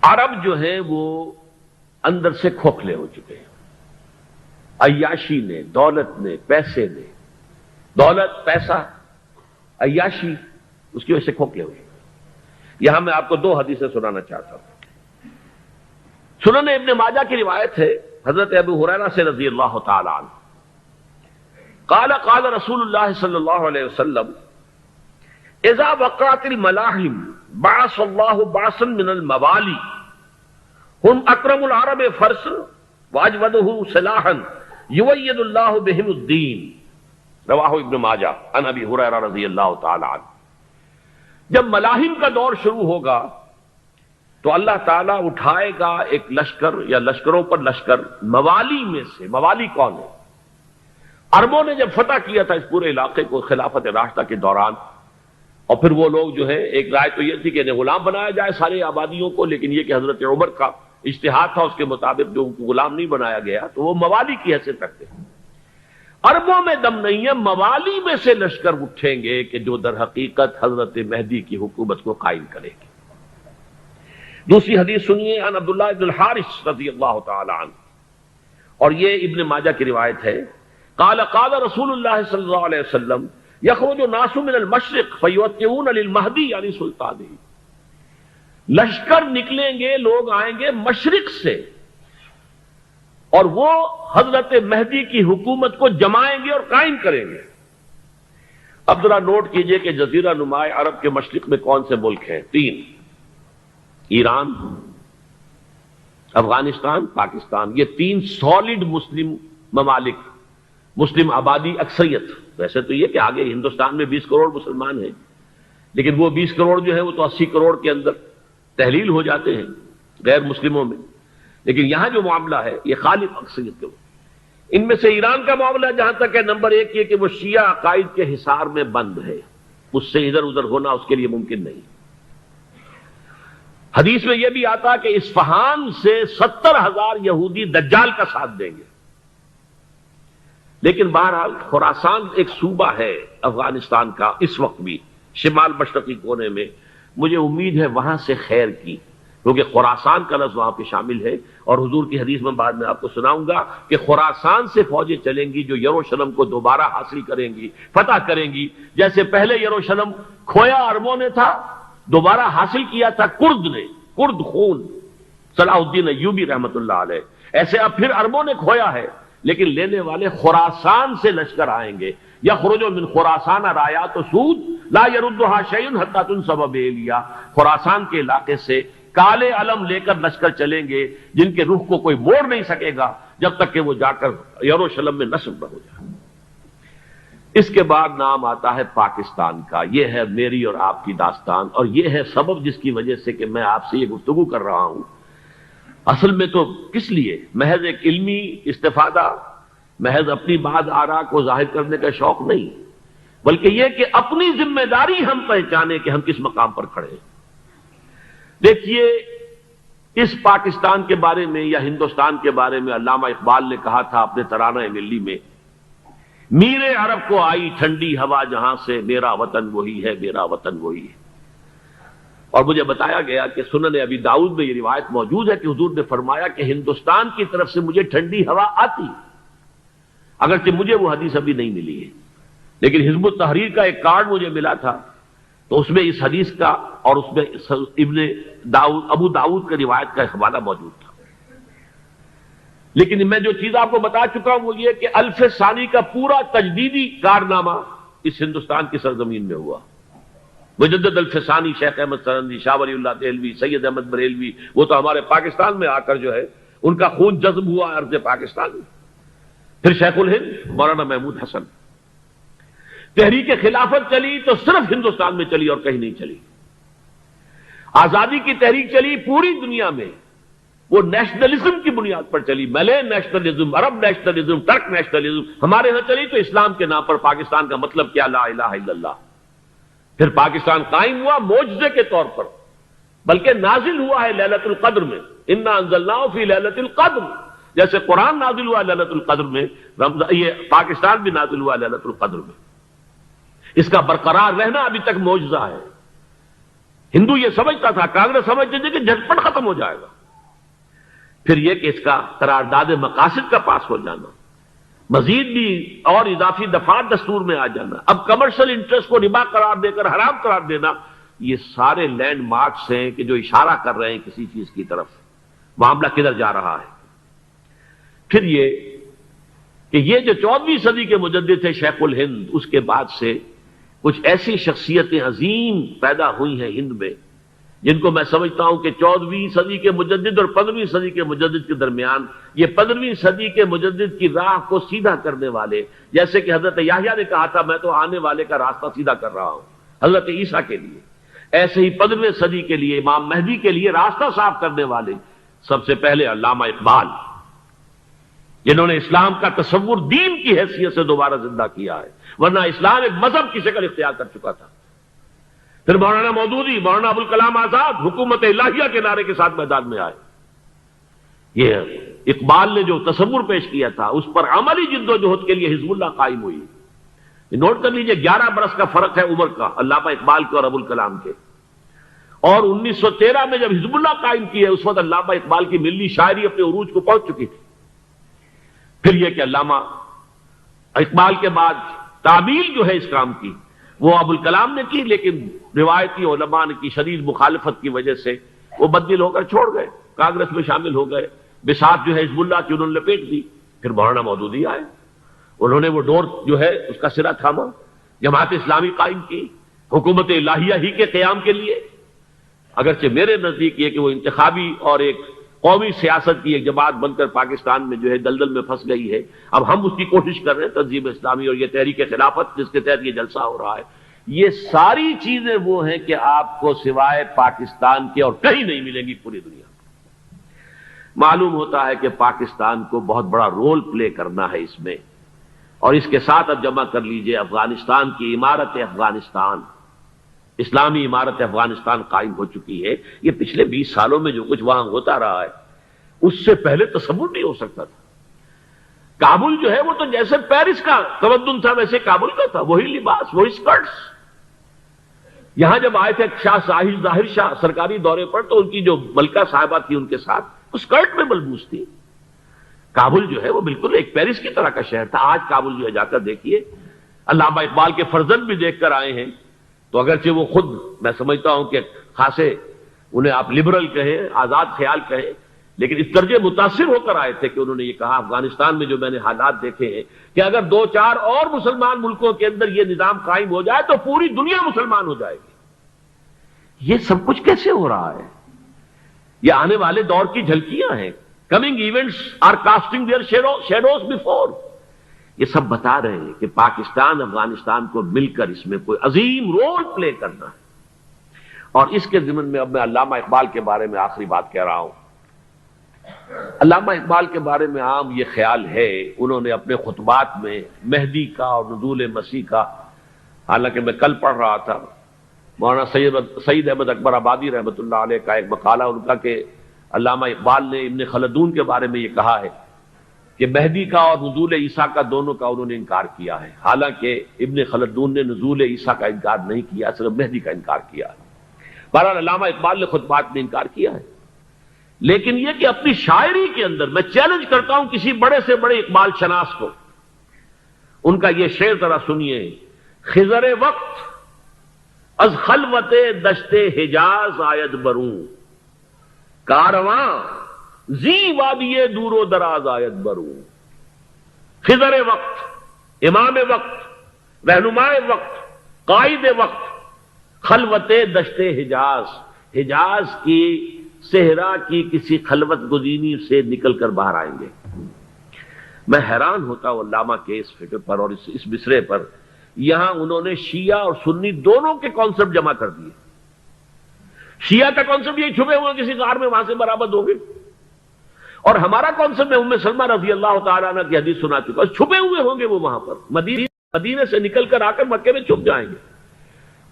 عرب جو ہے وہ اندر سے کھوکھلے ہو چکے ہیں، عیاشی نے، دولت نے، پیسے نے، دولت، پیسہ، عیاشی، اس کی وجہ سے کھوکھلے ہوئے۔ یہاں میں آپ کو دو حدیثیں سنانا چاہتا ہوں۔ سنن ابن ماجہ کی روایت ہے حضرت ابو ہریرہ سے رضی اللہ تعالی عنہ، قال قال رسول اللہ صلی اللہ علیہ وسلم اذا وقعت الملاحم بعث اللہ بعثا من الموالی ہم اکرم العرب فرسا واجودہ سلاحا یؤید اللہ بہم الدین، رواہ ابن ماجہ عن ابی ہریرہ رضی اللہ تعالی عنہ۔ جب ملاحم کا دور شروع ہوگا تو اللہ تعالیٰ اٹھائے گا ایک لشکر یا لشکروں پر لشکر موالی میں سے۔ موالی کون ہے؟ عربوں نے جب فتح کیا تھا اس پورے علاقے کو خلافت راشدہ کے دوران، اور پھر وہ لوگ جو ہے، ایک رائے تو یہ تھی کہ انہیں غلام بنایا جائے سارے آبادیوں کو، لیکن یہ کہ حضرت عمر کا اجتہاد تھا، اس کے مطابق جو ان کو غلام نہیں بنایا گیا تو وہ موالی کی حیثیت رکھتے ہیں۔ عربوں میں دم نہیں ہے، موالی میں سے لشکر اٹھیں گے کہ جو در حقیقت حضرت مہدی کی حکومت کو قائم کرے گی۔ دوسری حدیث سنیے، عن عبداللہ ابن الحارث رضی اللہ تعالی عنہ، اور یہ ابن ماجہ کی روایت ہے، قال قال رسول اللہ صلی اللہ علیہ وسلم یخرج الناس من المشرق فیوطئون للمہدی یعنی سلطانہ، لشکر نکلیں گے، لوگ آئیں گے مشرق سے اور وہ حضرت مہدی کی حکومت کو جمائیں گے اور قائم کریں گے۔ اب ذرا نوٹ کیجئے کہ جزیرہ نماء عرب کے مشرق میں کون سے ملک ہیں؟ تین: ایران، افغانستان، پاکستان۔ یہ تین سالڈ مسلم ممالک، مسلم آبادی اکثریت۔ ویسے تو یہ کہ آگے ہندوستان میں 20 کروڑ مسلمان ہیں، لیکن وہ 20 کروڑ جو ہے وہ تو 80 کروڑ کے اندر تحلیل ہو جاتے ہیں غیر مسلموں میں، لیکن یہاں جو معاملہ ہے یہ خالص اکثریت کے۔ ان میں سے ایران کا معاملہ جہاں تک ہے، نمبر 1 یہ کہ وہ شیعہ عقائد کے حصار میں بند ہے، اس سے ادھر ادھر ہونا اس کے لیے ممکن نہیں۔ حدیث میں یہ بھی آتا کہ اصفہان سے 70,000 یہودی دجال کا ساتھ دیں گے، لیکن بہرحال خراسان ایک صوبہ ہے افغانستان کا اس وقت بھی شمال مشرقی کونے میں، مجھے امید ہے وہاں سے خیر کی، کیونکہ خراسان کا لفظ وہاں پہ شامل ہے، اور حضور کی حدیث میں بعد میں آپ کو سناؤں گا کہ خراسان سے فوجیں چلیں گی جو یروشلم کو دوبارہ حاصل کریں گی، فتح کریں گی۔ جیسے پہلے یروشلم کھویا عربوں نے تھا، دوبارہ حاصل کیا تھا کرد نے، کرد خون صلاح الدین ایوبی رحمت اللہ علیہ، ایسے اب پھر عربوں نے کھویا ہے، لیکن لینے والے خراسان سے لشکر آئیں گے۔ یخرج من خراسان رایات سود لا یردھا شیء حتی تنصب بإیلیا، خراسان کے علاقے سے کالے علم لے کر لشکر چلیں گے جن کے رخ کو کوئی موڑ نہیں سکے گا جب تک کہ وہ جا کر یروشلم میں نصب نہ ہو جائے۔ اس کے بعد نام آتا ہے پاکستان کا۔ یہ ہے میری اور آپ کی داستان، اور یہ ہے سبب جس کی وجہ سے کہ میں آپ سے یہ گفتگو کر رہا ہوں۔ اصل میں تو کس لیے؟ محض ایک علمی استفادہ، محض اپنی بات آراء کو ظاہر کرنے کا شوق نہیں، بلکہ یہ کہ اپنی ذمہ داری ہم پہچانیں کہ ہم کس مقام پر کھڑے ہیں۔ دیکھیے، اس پاکستان کے بارے میں یا ہندوستان کے بارے میں علامہ اقبال نے کہا تھا اپنے ترانہ ملی میں، میرے عرب کو آئی ٹھنڈی ہوا جہاں سے، میرا وطن وہی ہے، میرا وطن وہی ہے۔ اور مجھے بتایا گیا کہ سنن ابی داؤد میں یہ روایت موجود ہے کہ حضور نے فرمایا کہ ہندوستان کی طرف سے مجھے ٹھنڈی ہوا آتی، اگرچہ مجھے وہ حدیث ابھی نہیں ملی ہے، لیکن حزب التحریر کا ایک کارڈ مجھے ملا تھا، تو اس میں اس حدیث کا اور اس میں ابو داؤد کا روایت کا حوالہ موجود تھا۔ لیکن میں جو چیز آپ کو بتا چکا ہوں وہ یہ کہ الف ثانی کا پورا تجدیدی کارنامہ اس ہندوستان کی سرزمین میں ہوا۔ مجدد الف ثانی شیخ احمد سرندی، شاہ ولی اللہ دہلوی، سید احمد بریلوی، وہ تو ہمارے پاکستان میں آ کر جو ہے ان کا خون جذب ہوا ارض پاکستان میں۔ پھر شیخ الہند مولانا محمود حسن۔ تحریک خلافت چلی تو صرف ہندوستان میں چلی اور کہیں نہیں چلی۔ آزادی کی تحریک چلی پوری دنیا میں، وہ نیشنلزم کی بنیاد پر چلی، ملے نیشنلزم، عرب نیشنلزم، ٹرک نیشنلزم۔ ہمارے ہاں چلی تو اسلام کے نام پر پاکستان کا مطلب کیا؟ لا الہ الا اللہ۔ پھر پاکستان قائم ہوا معجزے کے طور پر، بلکہ نازل ہوا ہے لیلۃ القدر میں، انا انزلناہ فی لیلۃ القدر، جیسے قرآن نازل ہوا لیلۃ القدر میں، یہ پاکستان بھی نازل ہوا لیلۃ القدر میں۔ اس کا برقرار رہنا ابھی تک معجزہ ہے۔ ہندو یہ سمجھتا تھا، کانگریس سمجھتے تھے کہ جھٹپٹ ختم ہو جائے گا. پھر یہ کہ اس کا قرارداد مقاصد کا پاس ہو جانا، مزید بھی اور اضافی دفعات دستور میں آ جانا، اب کمرشل انٹرسٹ کو ربا قرار دے کر حرام قرار دینا، یہ سارے لینڈ مارکس ہیں کہ جو اشارہ کر رہے ہیں کسی چیز کی طرف، معاملہ کدھر جا رہا ہے. پھر یہ کہ یہ جو 14ویں صدی کے مجدد تھے شیخ الہند، اس کے بعد سے کچھ ایسی شخصیتیں عظیم پیدا ہوئی ہیں ہند میں، جن کو میں سمجھتا ہوں کہ 14ویں صدی کے مجدد اور 15ویں صدی کے مجدد کے درمیان یہ 15ویں صدی کے مجدد کی راہ کو سیدھا کرنے والے، جیسے کہ حضرت یحییٰ نے کہا تھا میں تو آنے والے کا راستہ سیدھا کر رہا ہوں حضرت عیسیٰ کے لیے، ایسے ہی 15ویں صدی کے لیے امام مہدی کے لیے راستہ صاف کرنے والے سب سے پہلے علامہ اقبال، جنہوں نے اسلام کا تصور دین کی حیثیت سے دوبارہ زندہ کیا ہے، ورنہ اسلام ایک مذہب کی شکل اختیار کر چکا تھا. پھر مولانا مودودی، مولانا ابوالکلام آزاد حکومت الہیہ کے نعرے کے ساتھ میدان میں آئے. یہ اقبال نے جو تصور پیش کیا تھا اس پر عملی جد و جہد کے لیے حزب اللہ قائم ہوئی. نوٹ کر لیجئے 11 برس کا فرق ہے عمر کا علامہ اقبال کے اور ابوالکلام کے. اور 1913 میں جب حزب اللہ قائم کی ہے اس وقت علامہ اقبال کی ملی شاعری اپنے عروج کو پہنچ چکی تھی. پھر یہ کہ علامہ اقبال کے بعد تعمیل جو ہے اس کام کی وہ ابوالکلام نے کی، لیکن روایتی علماء کی شدید مخالفت کی وجہ سے وہ بددل ہو کر چھوڑ گئے، کانگریس میں شامل ہو گئے، بساط جو ہے حزب اللہ کی انہوں نے لپیٹ دی. پھر مولانا مودودی آئے، انہوں نے وہ ڈور جو ہے اس کا سرا تھاما، جماعت اسلامی قائم کی حکومت الہیہ ہی کے قیام کے لیے. اگرچہ میرے نزدیک یہ کہ وہ انتخابی اور ایک قومی سیاست کی ایک جماعت بن کر پاکستان میں جو ہے دلدل میں پھنس گئی ہے، اب ہم اس کی کوشش کر رہے ہیں تنظیم اسلامی اور یہ تحریک خلافت جس کے تحت یہ جلسہ ہو رہا ہے. یہ ساری چیزیں وہ ہیں کہ آپ کو سوائے پاکستان کے اور کہیں نہیں ملیں گی پوری دنیا میں. معلوم ہوتا ہے کہ پاکستان کو بہت بڑا رول پلے کرنا ہے اس میں، اور اس کے ساتھ اب جمع کر لیجئے افغانستان کی عمارت افغانستان، اسلامی عمارت افغانستان قائم ہو چکی ہے. یہ پچھلے 20 سالوں میں جو کچھ وہاں ہوتا رہا ہے اس سے پہلے تصور نہیں ہو سکتا تھا. کابل جو ہے وہ تو جیسے پیرس کا تمدن تھا ویسے کابل کا تھا، وہی لباس، وہی سکرٹس. یہاں جب آئے تھے شاہ ظاہر شاہ سرکاری دورے پر تو ان کی جو ملکہ صاحبہ تھی ان کے ساتھ وہ سکرٹ میں ملبوس تھی. کابل جو ہے وہ بالکل ایک پیرس کی طرح کا شہر تھا. آج کابل جو ہے جا کر دیکھیے، علامہ اقبال کے فرزند بھی دیکھ کر آئے ہیں، تو اگرچہ وہ خود میں سمجھتا ہوں کہ خاصے انہیں آپ لبرل کہیں، آزاد خیال کہیں، لیکن اس درجے متاثر ہو کر آئے تھے کہ انہوں نے یہ کہا افغانستان میں جو میں نے حالات دیکھے ہیں کہ اگر 2-4 اور مسلمان ملکوں کے اندر یہ نظام قائم ہو جائے تو پوری دنیا مسلمان ہو جائے گی. یہ سب کچھ کیسے ہو رہا ہے؟ یہ آنے والے دور کی جھلکیاں ہیں. Coming events are casting their shadows before. یہ سب بتا رہے ہیں کہ پاکستان افغانستان کو مل کر اس میں کوئی عظیم رول پلے کرنا ہے. اور اس کے ضمن میں اب میں علامہ اقبال کے بارے میں آخری بات کہہ رہا ہوں. علامہ اقبال کے بارے میں عام یہ خیال ہے، انہوں نے اپنے خطبات میں مہدی کا اور نزول مسیح کا، حالانکہ میں کل پڑھ رہا تھا مولانا سید احمد اکبر آبادی رحمۃ اللہ علیہ کا ایک مقالہ ان کا کہ علامہ اقبال نے ابن خلدون کے بارے میں یہ کہا ہے کہ مہدی کا اور نزول عیسیٰ کا دونوں کا انہوں نے انکار کیا ہے، حالانکہ ابن خلدون نے نزول عیسیٰ کا انکار نہیں کیا، صرف مہدی کا انکار کیا ہے. بہرحال علامہ اقبال نے خطبات میں انکار کیا ہے، لیکن یہ کہ اپنی شاعری کے اندر میں چیلنج کرتا ہوں کسی بڑے سے بڑے اقبال شناس کو، ان کا یہ شعر ذرا سنیے. خضر وقت از خلوت دشت حجاز آید بروں، کارواں زی وادی دور و دراز آید بروں. خضر وقت، امام وقت، رہنمائے وقت، قائد وقت، خلوت دشت حجاز، حجاز کی صحرا کی کسی خلوت گزینی سے نکل کر باہر آئیں گے. میں حیران ہوتا ہوں علامہ کے اس فکر پر اور اس مصرے پر. یہاں انہوں نے شیعہ اور سنی دونوں کے کانسیپٹ جمع کر دیے. شیعہ کا کانسیپٹ یہ چھپے ہوئے کسی غار میں وہاں سے برآمد ہوں گے، اور ہمارا کانسیپٹ میں ام سلمہ رضی اللہ تعالیٰ عنہ کی حدیث سنا چکا، چھپے ہوئے ہوں گے وہ وہاں پر، مدینے سے نکل کر آ کر مکے میں چھپ جائیں گے.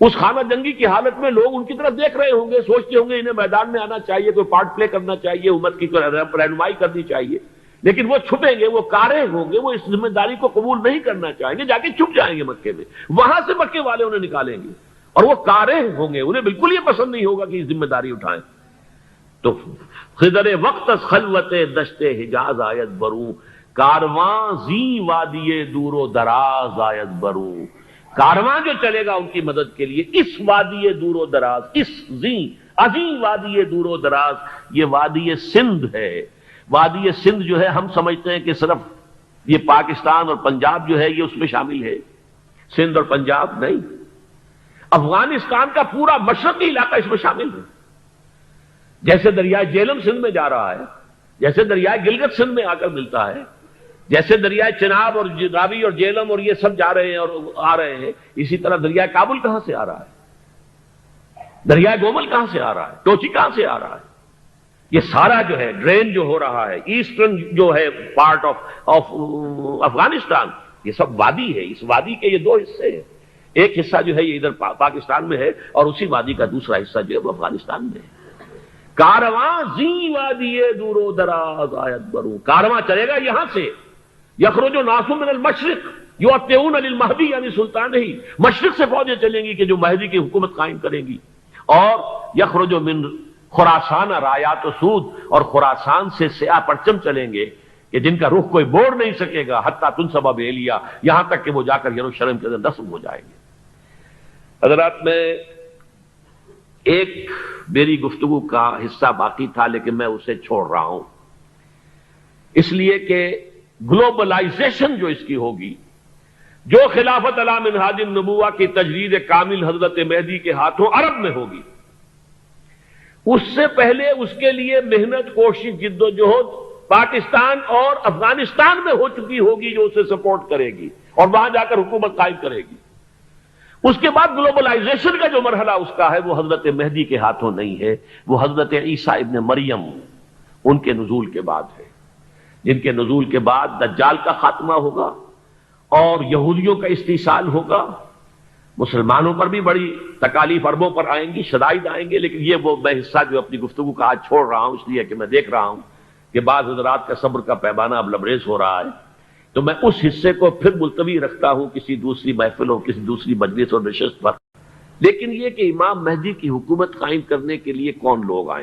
اس خانہ جنگی کی حالت میں لوگ ان کی طرف دیکھ رہے ہوں گے، سوچتے ہوں گے انہیں میدان میں آنا چاہیے، کوئی پارٹ پلے کرنا چاہیے، امت کی رہنمائی کرنی چاہیے، لیکن وہ چھپیں گے، وہ کارے ہوں گے، وہ اس ذمہ داری کو قبول نہیں کرنا چاہیں گے، جا کے چھپ جائیں گے مکے میں. وہاں سے مکے والے انہیں نکالیں گے اور وہ کارہ ہوں گے، انہیں بالکل یہ پسند نہیں ہوگا کہ یہ ذمہ داری اٹھائیں. تو خضر وقت از خلوت دشت حجاز آیت بروں، کارواں زی وادی دور و دراز آیت بروں. کارواں جو چلے گا ان کی مدد کے لیے اس وادی دور و دراز، اس زی عظیم وادی دور و دراز، یہ وادی سندھ ہے. وادی سندھ جو ہے ہم سمجھتے ہیں کہ صرف یہ پاکستان اور پنجاب جو ہے یہ اس میں شامل ہے، سندھ اور پنجاب نہیں، افغانستان کا پورا مشرقی علاقہ اس میں شامل ہے. جیسے دریائے جیلم سندھ میں جا رہا ہے، جیسے دریائے گلگت سندھ میں آ کر ملتا ہے، جیسے دریائے چناب اور راوی اور جیلم اور یہ سب جا رہے ہیں اور آ رہے ہیں، اسی طرح دریائے کابل کہاں سے آ رہا ہے، دریائے گومل کہاں سے آ رہا ہے، ٹوچی کہاں سے آ رہا ہے. یہ سارا جو ہے ڈرین جو ہو رہا ہے ایسٹرن جو ہے پارٹ آف افغانستان، یہ سب وادی ہے. اس وادی کے یہ دو حصے ہیں، ایک حصہ جو ہے یہ ادھر پاکستان میں ہے اور اسی وادی کا دوسرا حصہ جو ہے وہ افغانستان میں ہے. کارواں زی وادی دور و دراز آیت بروں، کارواں چلے گا یہاں سے. یخرج ناس من المشرق یؤتون للمہدی یعنی سلطان ہی، مشرق سے فوجیں چلیں گی کہ جو مہدی کی حکومت قائم کریں گی. اور یخرج من خراسان رایات و سود، اور خراسان سے سیاہ پرچم چلیں گے کہ جن کا رخ کوئی موڑ نہیں سکے گا، حتیٰ تنصب بیلیا، یہاں تک کہ وہ جا کر یروشلم کے اندر نصب ہو جائیں گے. حضرات، میں ایک میری گفتگو کا حصہ باقی تھا لیکن میں اسے چھوڑ رہا ہوں، اس لیے کہ گلوبلائزیشن جو اس کی ہوگی، جو خلافت علی منہاج النبوہ کی تجرید کامل حضرت مہدی کے ہاتھوں عرب میں ہوگی، اس سے پہلے اس کے لیے محنت، کوشش، جد و جہد پاکستان اور افغانستان میں ہو چکی ہوگی جو اسے سپورٹ کرے گی اور وہاں جا کر حکومت قائم کرے گی. اس کے بعد گلوبلائزیشن کا جو مرحلہ اس کا ہے وہ حضرت مہدی کے ہاتھوں نہیں ہے، وہ حضرت عیسیٰ ابن مریم ان کے نزول کے بعد ہے، جن کے نزول کے بعد دجال کا خاتمہ ہوگا اور یہودیوں کا استحصال ہوگا. مسلمانوں پر بھی بڑی تکالیف عربوں پر آئیں گی، شدائد آئیں گے، لیکن یہ وہ میں حصہ جو اپنی گفتگو کا آج چھوڑ رہا ہوں اس لیے کہ میں دیکھ رہا ہوں کہ بعض حضرات کا صبر کا پیمانہ اب لبریز ہو رہا ہے. تو میں اس حصے کو پھر ملتوی رکھتا ہوں کسی دوسری محفل اور کسی دوسری مجلس اور نشست پر. لیکن یہ کہ امام مہدی کی حکومت قائم کرنے کے لیے کون لوگ آئیں گے؟